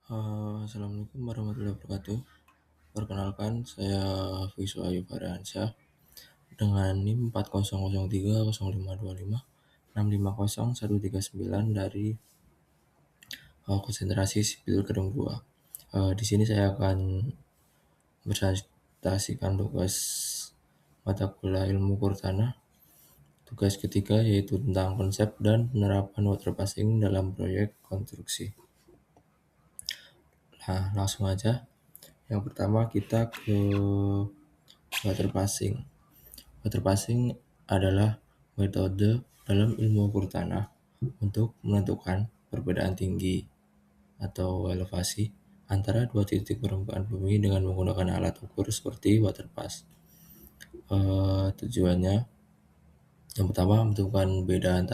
Assalamualaikum warahmatullahi wabarakatuh. Perkenalkan, saya Viswa Ayu Farhansyah dengan NIM 40030525650139 dari konsentrasi sipil Gedung 2. Di sini saya akan presentasikan tugas mata kuliah ilmu ukur tanah. Tugas ketiga yaitu tentang konsep dan penerapan water passing dalam proyek konstruksi. Nah, langsung aja. Yang pertama kita ke water passing. Water passing adalah metode dalam ilmu ukur tanah untuk menentukan perbedaan tinggi atau elevasi antara dua titik permukaan bumi dengan menggunakan alat ukur seperti water pass. Tujuannya yang pertama menentukan beda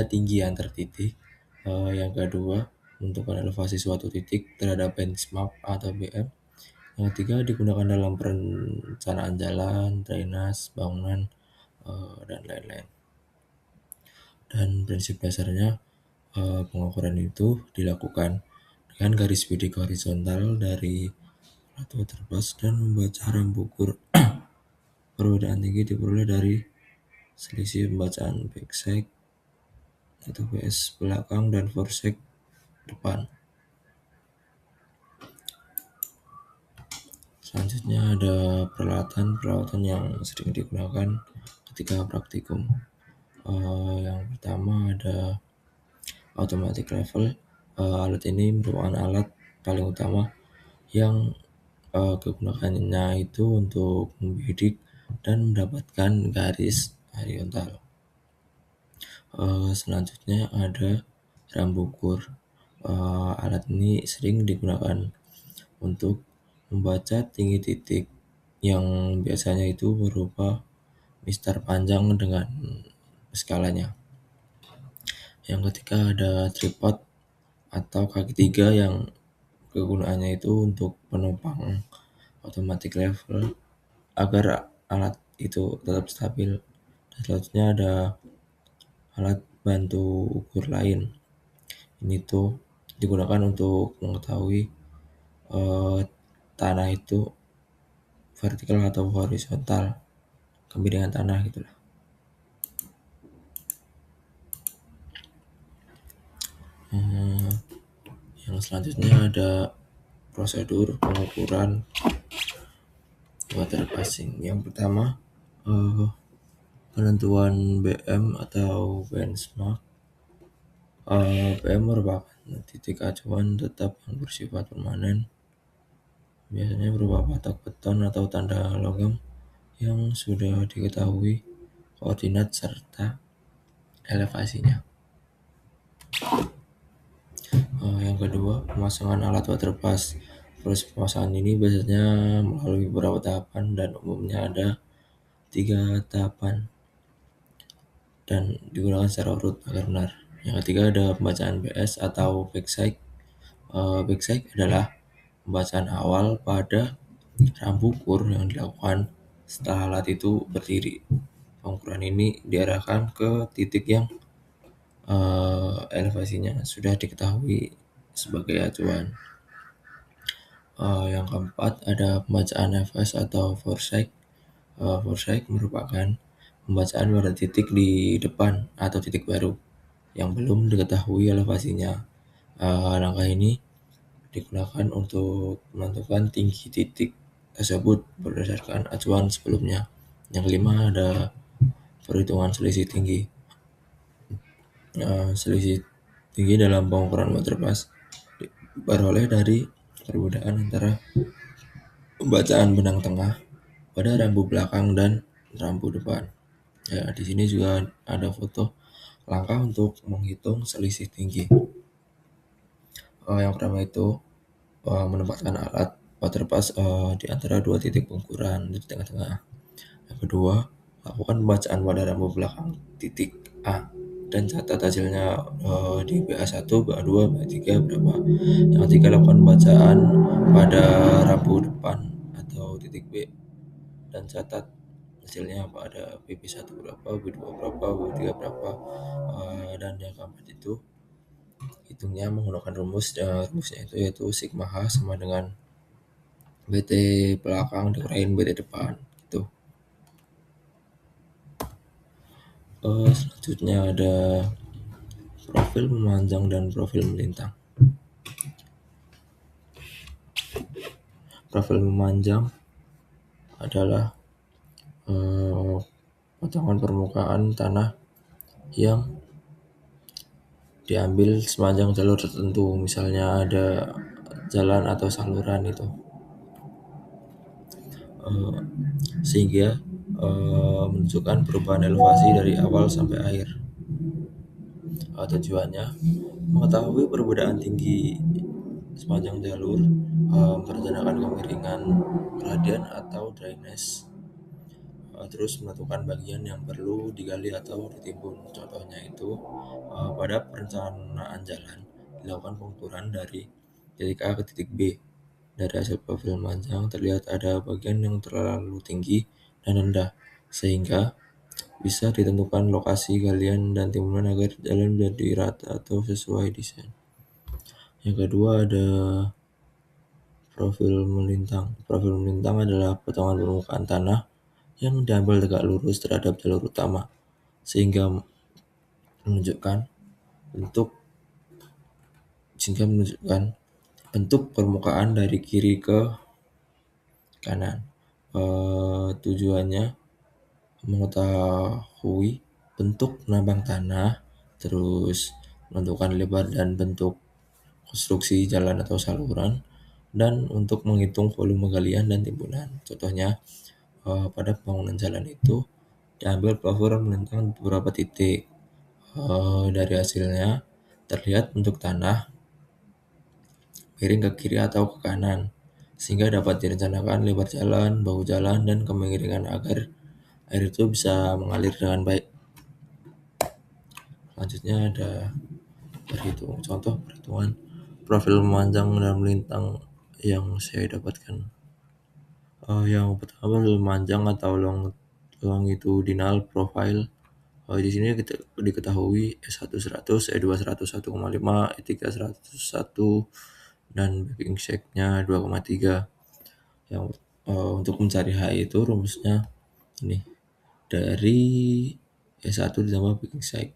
tinggi antar titik. Yang kedua menentukan elevasi suatu titik terhadap benchmark atau BM. Yang ketiga digunakan dalam perencanaan jalan, drainase, bangunan, dan lain-lain. Dan prinsip dasarnya pengukuran itu dilakukan dengan garis bidik horizontal dari alat water pass dan membaca rambu ukur. Perbedaan tinggi diperoleh dari selisih pembacaan backside atau BS belakang dan foresight depan. Selanjutnya ada peralatan yang sering digunakan ketika praktikum. Yang pertama ada automatic level. Alat ini merupakan alat paling utama yang kegunaannya itu untuk membidik dan mendapatkan garis horizontal. Selanjutnya ada rambu ukur. Alat ini sering digunakan untuk membaca tinggi titik yang biasanya itu berupa mistar panjang dengan skalanya. Yang ketiga ada tripod atau kaki tiga yang kegunaannya itu untuk penopang automatic level agar alat itu tetap stabil. Dan selanjutnya ada alat bantu ukur lain. Ini tuh digunakan untuk mengetahui tanah itu vertikal atau horizontal, kemiringan tanah gitulah. Yang selanjutnya ada prosedur pengukuran water passing. Yang pertama penentuan BM atau benchmark. BM merupakan titik acuan tetap yang bersifat permanen, biasanya berupa patok beton atau tanda logam yang sudah diketahui koordinat serta elevasinya. Yang kedua, pemasangan alat water pass. Proses pemasangan ini biasanya melalui beberapa tahapan dan umumnya ada 3 tahapan dan digunakan secara urut agar benar. Yang ketiga ada pembacaan BS atau backside. Backside adalah pembacaan awal pada rambu ukur yang dilakukan setelah alat itu berdiri. Pengukuran ini diarahkan ke titik yang elevasinya sudah diketahui sebagai acuan. Yang keempat ada pembacaan FS atau foresight. Foresight merupakan pembacaan pada titik di depan atau titik baru yang belum diketahui elevasinya. Langkah ini digunakan untuk menentukan tinggi titik tersebut berdasarkan acuan sebelumnya. Yang kelima ada perhitungan selisih tinggi. Selisih tinggi dalam pengukuran water pass diperoleh dari perbedaan antara pembacaan benang tengah pada rambu belakang dan rambu depan. Ya, di sini juga ada foto langkah untuk menghitung selisih tinggi. Yang pertama itu menempatkan alat water pass di antara dua titik pengukuran di tengah-tengah. Yang kedua, lakukan pembacaan pada rambu belakang titik A dan catat hasilnya di BA1, BA2, BA3 berapa. Yang ketiga, lakukan pembacaan pada rambu depan atau titik B dan catat hasilnya pada BP1 berapa, B2 berapa, B3 berapa. Dan yang keempat itu Hitungnya menggunakan rumusnya itu yaitu sigma H sama dengan BT belakang dikurain BT depan gitu. Selanjutnya ada profil memanjang dan profil melintang. Profil memanjang adalah potongan permukaan tanah yang diambil sepanjang jalur tertentu, misalnya ada jalan atau saluran itu, sehingga menunjukkan perubahan elevasi dari awal sampai akhir. Tujuannya mengetahui perbedaan tinggi sepanjang jalur, merencanakan kemiringan gradien atau drainase, terus menentukan bagian yang perlu digali atau ditimbun. Contohnya itu pada perencanaan jalan dilakukan pengukuran dari titik A ke titik B. Dari hasil profil memanjang terlihat ada bagian yang terlalu tinggi dan rendah, sehingga bisa ditentukan lokasi galian dan timbunan agar jalan menjadi rata atau sesuai desain. Yang kedua ada profil melintang. Profil melintang adalah potongan permukaan tanah yang diambil tegak lurus terhadap jalur utama, sehingga menunjukkan bentuk bentuk permukaan dari kiri ke kanan. Tujuannya mengetahui bentuk penambang tanah, terus menentukan lebar dan bentuk konstruksi jalan atau saluran, dan untuk menghitung volume galian dan timbunan. Contohnya pada pembangunan jalan itu diambil profil melintang beberapa titik. Dari hasilnya terlihat bentuk tanah miring ke kiri atau ke kanan, sehingga dapat direncanakan lebar jalan, bahu jalan, dan kemiringan agar air itu bisa mengalir dengan baik. Selanjutnya ada contoh perhitungan profil memanjang dan melintang yang saya dapatkan. Yang pertama memanjang atau longitudinal profile. Di sini kita diketahui S1 100, E2 101,5, E3 101, dan backing shake-nya 2,3. Yang untuk mencari HI itu rumusnya ini dari E1 ditambah backing shake.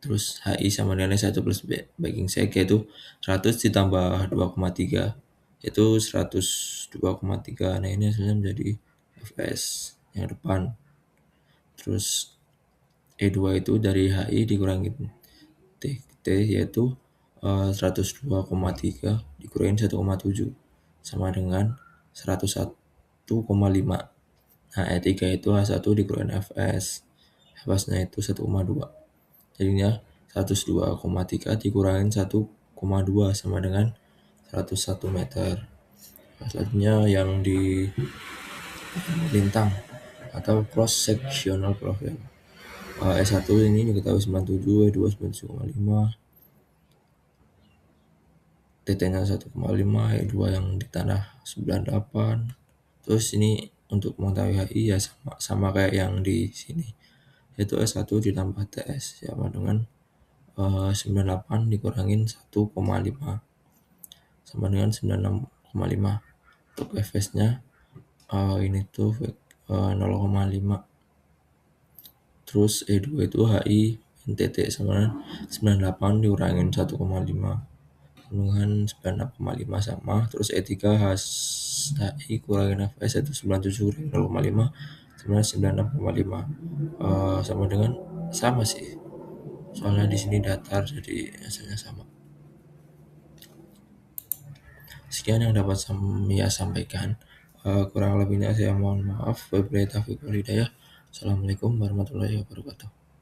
Terus HI sama dengan S1 plus backing shake yaitu 100 ditambah 2,3 itu 102,3. Nah ini hasilnya menjadi Fs yang depan. Terus E2 itu dari HI dikurangi T yaitu 102,3 dikurangin 1,7 sama dengan 101,5. Nah E3 itu H1 dikurangin Fs. Fs-nya itu 1,2. Jadinya 102,3 dikurangin 1,2 sama dengan 101 meter. Selanjutnya yang di lintang atau cross sectional profile. S1 ini diketahui 97, E2 97,5, TT-nya 1,5, E2 yang di tanah 98. Terus ini untuk mengetahui HI ya sama kayak yang di sini, yaitu S1 ditambah TS sama dengan 98 dikurangin 1,5 sama dengan 96,5. Untuk Fs-nya ini tuh 0,5. Terus E2 itu HI NTT sama dengan 98 dikurangin 1,5 dengan 96,5 sama. Terus E3 HI kurangin Fs itu 97 kurangin 0,5 sama 96,5. Sama dengan sama sih. Soalnya di sini datar jadi hasilnya sama. Sekian yang dapat saya sampaikan. Kurang lebihnya saya mohon maaf. Wabillahi taufiq wal hidayah. Assalamualaikum warahmatullahi wabarakatuh.